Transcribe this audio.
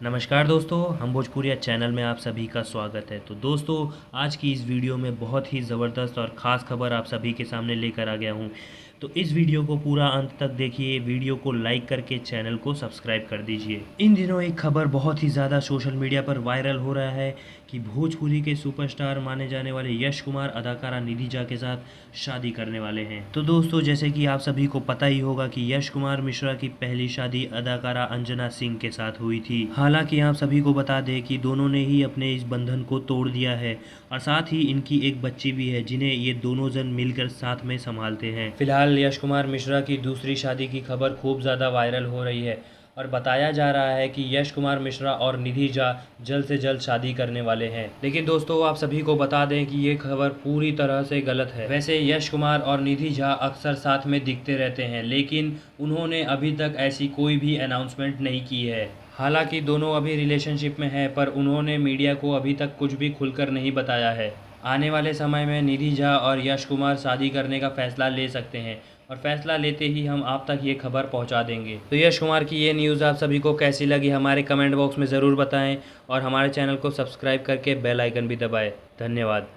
नमस्कार दोस्तों, हम भोजपुरिया चैनल में आप सभी का स्वागत है। तो दोस्तों, आज की इस वीडियो में बहुत ही ज़बरदस्त और ख़ास खबर आप सभी के सामने लेकर आ गया हूँ। तो इस वीडियो को पूरा अंत तक देखिए, वीडियो को लाइक करके चैनल को सब्सक्राइब कर दीजिए। इन दिनों एक खबर बहुत ही ज़्यादा सोशल मीडिया पर वायरल हो रहा है कि भोजपुरी के सुपरस्टार माने जाने वाले यश कुमार अदाकारा निधि झा के साथ शादी करने वाले हैं। तो दोस्तों, जैसे कि आप सभी को पता ही होगा कि यश कुमार मिश्रा की पहली शादी अदाकारा अंजना सिंह के साथ हुई थी। हालांकि आप सभी को बता दें कि दोनों ने ही अपने इस बंधन को तोड़ दिया है और साथ ही इनकी एक बच्ची भी है जिन्हें ये दोनों जन मिलकर साथ में संभालते हैं। फिलहाल यश कुमार मिश्रा की दूसरी शादी की खबर खूब ज़्यादा वायरल हो रही है और बताया जा रहा है कि यश कुमार मिश्रा और निधि झा जल्द से जल्द शादी करने वाले हैं। लेकिन दोस्तों, आप सभी को बता दें कि ये खबर पूरी तरह से गलत है। वैसे यश कुमार और निधि झा अक्सर साथ में दिखते रहते हैं, लेकिन उन्होंने अभी तक ऐसी कोई भी अनाउंसमेंट नहीं की है। हालांकि दोनों अभी रिलेशनशिप में हैं, पर उन्होंने मीडिया को अभी तक कुछ भी खुलकर नहीं बताया है। आने वाले समय में निधि झा और यश कुमार शादी करने का फैसला ले सकते हैं और फैसला लेते ही हम आप तक ये खबर पहुंचा देंगे। तो यश कुमार की ये न्यूज़ आप सभी को कैसी लगी हमारे कमेंट बॉक्स में ज़रूर बताएं और हमारे चैनल को सब्सक्राइब करके बेल आइकन भी दबाएं। धन्यवाद।